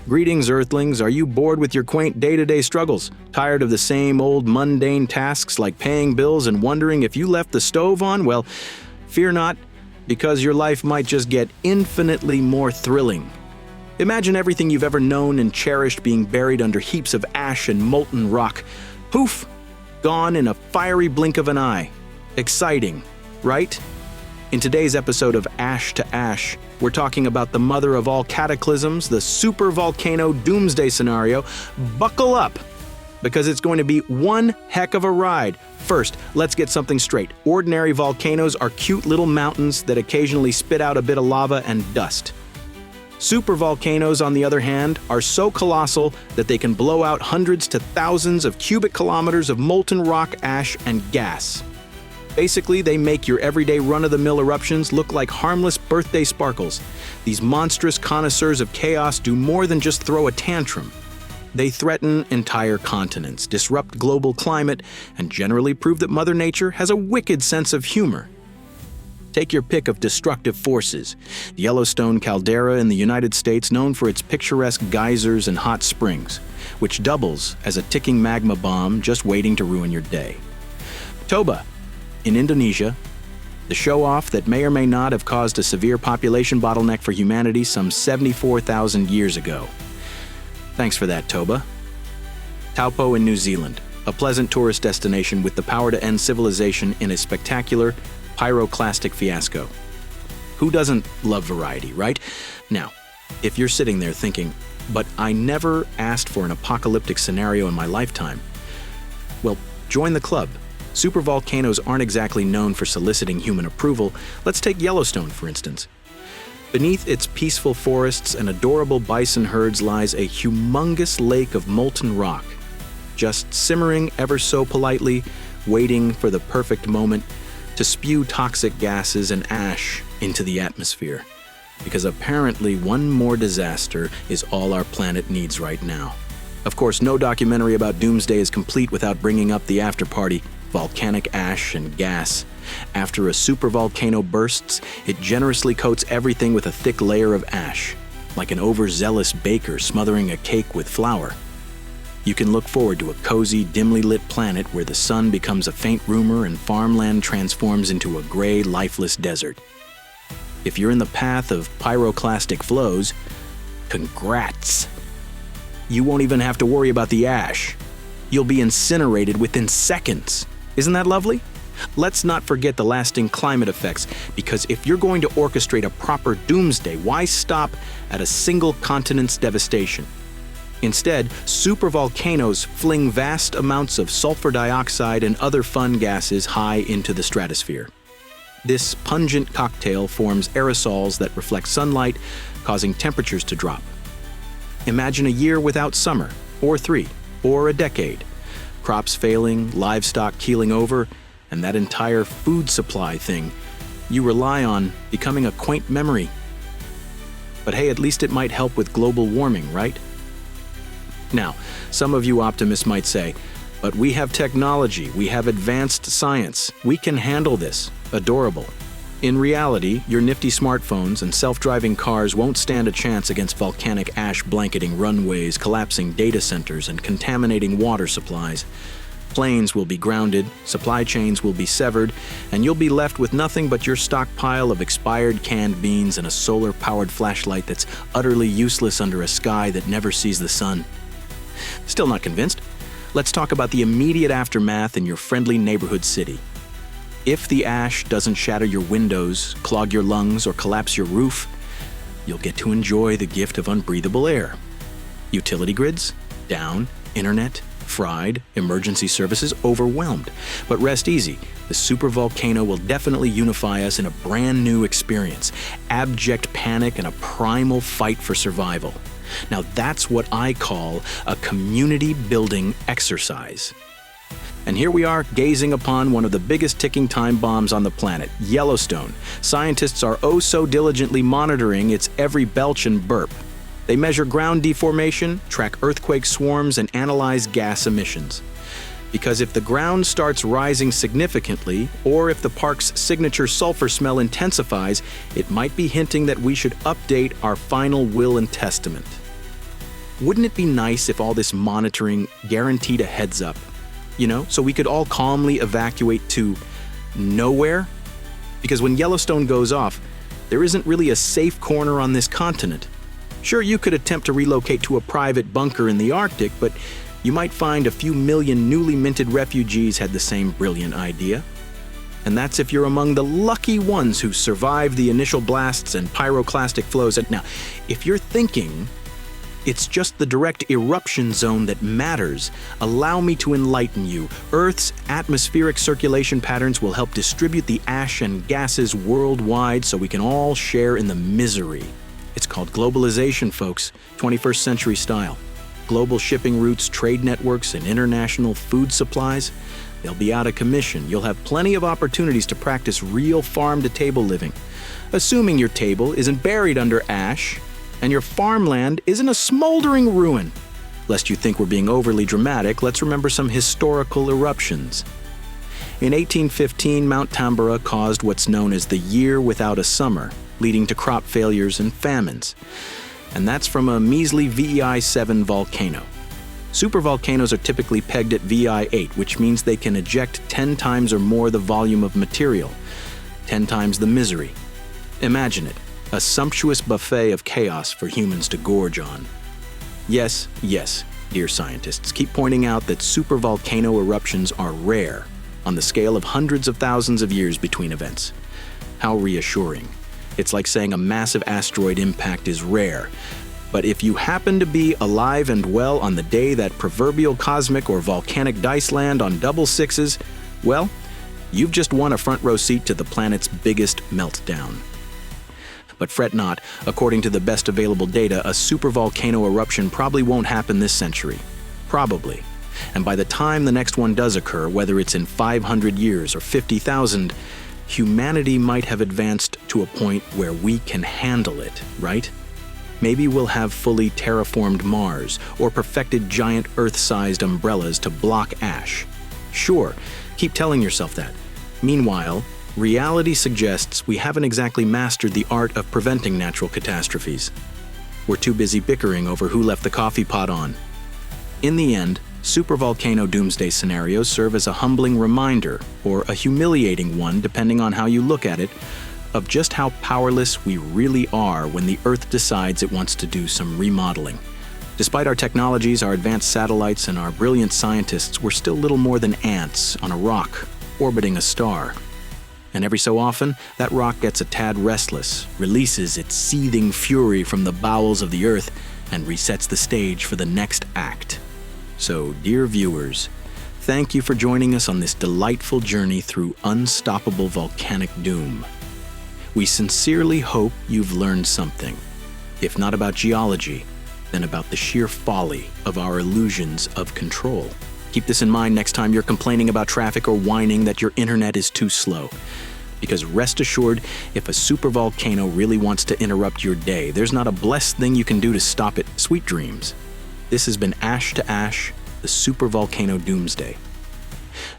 Greetings, Earthlings. Are you bored with your quaint day-to-day struggles? Tired of the same old mundane tasks like paying bills and wondering if you left the stove on? Well, fear not, because your life might just get infinitely more thrilling. Imagine everything you've ever known and cherished being buried under heaps of ash and molten rock. Poof! Gone in a fiery blink of an eye. Exciting, right? In today's episode of Ash to Ash, we're talking about the mother of all cataclysms, the supervolcano doomsday scenario. Buckle up, because it's going to be one heck of a ride. First, let's get something straight. Ordinary volcanoes are cute little mountains that occasionally spit out a bit of lava and dust. Supervolcanoes, on the other hand, are so colossal that they can blow out hundreds to thousands of cubic kilometers of molten rock, ash, and gas. Basically, they make your everyday run-of-the-mill eruptions look like harmless birthday sparkles. These monstrous connoisseurs of chaos do more than just throw a tantrum. They threaten entire continents, disrupt global climate, and generally prove that Mother Nature has a wicked sense of humor. Take your pick of destructive forces. The Yellowstone caldera in the United States, known for its picturesque geysers and hot springs, which doubles as a ticking magma bomb just waiting to ruin your day. Toba in Indonesia, the show-off that may or may not have caused a severe population bottleneck for humanity some 74,000 years ago. Thanks for that, Toba. Taupo in New Zealand, a pleasant tourist destination with the power to end civilization in a spectacular, pyroclastic fiasco. Who doesn't love variety, right? Now, if you're sitting there thinking, but I never asked for an apocalyptic scenario in my lifetime, well, join the club. Supervolcanoes aren't exactly known for soliciting human approval. Let's take Yellowstone, for instance. Beneath its peaceful forests and adorable bison herds lies a humongous lake of molten rock, just simmering ever so politely, waiting for the perfect moment to spew toxic gases and ash into the atmosphere. Because apparently one more disaster is all our planet needs right now. Of course, no documentary about doomsday is complete without bringing up the after-party. Volcanic ash and gas. After a supervolcano bursts, it generously coats everything with a thick layer of ash, like an overzealous baker smothering a cake with flour. You can look forward to a cozy, dimly lit planet where the sun becomes a faint rumor and farmland transforms into a gray, lifeless desert. If you're in the path of pyroclastic flows, congrats! You won't even have to worry about the ash. You'll be incinerated within seconds. Isn't that lovely? Let's not forget the lasting climate effects, because if you're going to orchestrate a proper doomsday, why stop at a single continent's devastation? Instead, supervolcanoes fling vast amounts of sulfur dioxide and other fun gases high into the stratosphere. This pungent cocktail forms aerosols that reflect sunlight, causing temperatures to drop. Imagine a year without summer, or 3, or a decade. Crops failing, livestock keeling over, and that entire food supply thing you rely on becoming a quaint memory. But hey, at least it might help with global warming, right? Now, some of you optimists might say, but we have technology, we have advanced science, we can handle this. Adorable. In reality, your nifty smartphones and self-driving cars won't stand a chance against volcanic ash blanketing runways, collapsing data centers, and contaminating water supplies. Planes will be grounded, supply chains will be severed, and you'll be left with nothing but your stockpile of expired canned beans and a solar-powered flashlight that's utterly useless under a sky that never sees the sun. Still not convinced? Let's talk about the immediate aftermath in your friendly neighborhood city. If the ash doesn't shatter your windows, clog your lungs, or collapse your roof, you'll get to enjoy the gift of unbreathable air. Utility grids? Down. Internet? Fried. Emergency services? Overwhelmed. But rest easy, the supervolcano will definitely unify us in a brand new experience. Abject panic and a primal fight for survival. Now that's what I call a community-building exercise. And here we are, gazing upon one of the biggest ticking time bombs on the planet, Yellowstone. Scientists are oh so diligently monitoring its every belch and burp. They measure ground deformation, track earthquake swarms, and analyze gas emissions. Because if the ground starts rising significantly, or if the park's signature sulfur smell intensifies, it might be hinting that we should update our final will and testament. Wouldn't it be nice if all this monitoring guaranteed a heads up? So we could all calmly evacuate to nowhere? Because when Yellowstone goes off, there isn't really a safe corner on this continent. Sure, you could attempt to relocate to a private bunker in the Arctic, but you might find a few million newly minted refugees had the same brilliant idea. And that's if you're among the lucky ones who survived the initial blasts and pyroclastic flows. Now, if you're thinking it's just the direct eruption zone that matters, allow me to enlighten you. Earth's atmospheric circulation patterns will help distribute the ash and gases worldwide so we can all share in the misery. It's called globalization, folks, 21st century style. Global shipping routes, trade networks, and international food supplies, they'll be out of commission. You'll have plenty of opportunities to practice real farm-to-table living, assuming your table isn't buried under ash and your farmland isn't a smoldering ruin. Lest you think we're being overly dramatic, let's remember some historical eruptions. In 1815, Mount Tambora caused what's known as the Year Without a Summer, leading to crop failures and famines. And that's from a measly VEI 7 volcano. Supervolcanoes are typically pegged at VEI 8, which means they can eject 10 times or more the volume of material, 10 times the misery. Imagine it, a sumptuous buffet of chaos for humans to gorge on. Yes, dear scientists, keep pointing out that supervolcano eruptions are rare, on the scale of hundreds of thousands of years between events. How reassuring. It's like saying a massive asteroid impact is rare. But if you happen to be alive and well on the day that proverbial cosmic or volcanic dice land on double sixes, well, you've just won a front row seat to the planet's biggest meltdown. But fret not, according to the best available data, a supervolcano eruption probably won't happen this century. Probably. And by the time the next one does occur, whether it's in 500 years or 50,000, humanity might have advanced to a point where we can handle it, right? Maybe we'll have fully terraformed Mars or perfected giant Earth-sized umbrellas to block ash. Sure, keep telling yourself that. Meanwhile, reality suggests we haven't exactly mastered the art of preventing natural catastrophes. We're too busy bickering over who left the coffee pot on. In the end, supervolcano doomsday scenarios serve as a humbling reminder, or a humiliating one depending on how you look at it, of just how powerless we really are when the Earth decides it wants to do some remodeling. Despite our technologies, our advanced satellites, and our brilliant scientists, we're still little more than ants on a rock, orbiting a star. And every so often, that rock gets a tad restless, releases its seething fury from the bowels of the Earth, and resets the stage for the next act. So, dear viewers, thank you for joining us on this delightful journey through unstoppable volcanic doom. We sincerely hope you've learned something, if not about geology, then about the sheer folly of our illusions of control. Keep this in mind next time you're complaining about traffic or whining that your internet is too slow. Because rest assured, if a supervolcano really wants to interrupt your day, there's not a blessed thing you can do to stop it. Sweet dreams. This has been Ash to Ash, the Supervolcano Doomsday.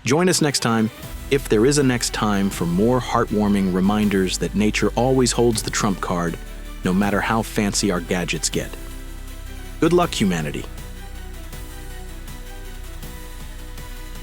Join us next time, if there is a next time, for more heartwarming reminders that nature always holds the trump card, no matter how fancy our gadgets get. Good luck, humanity.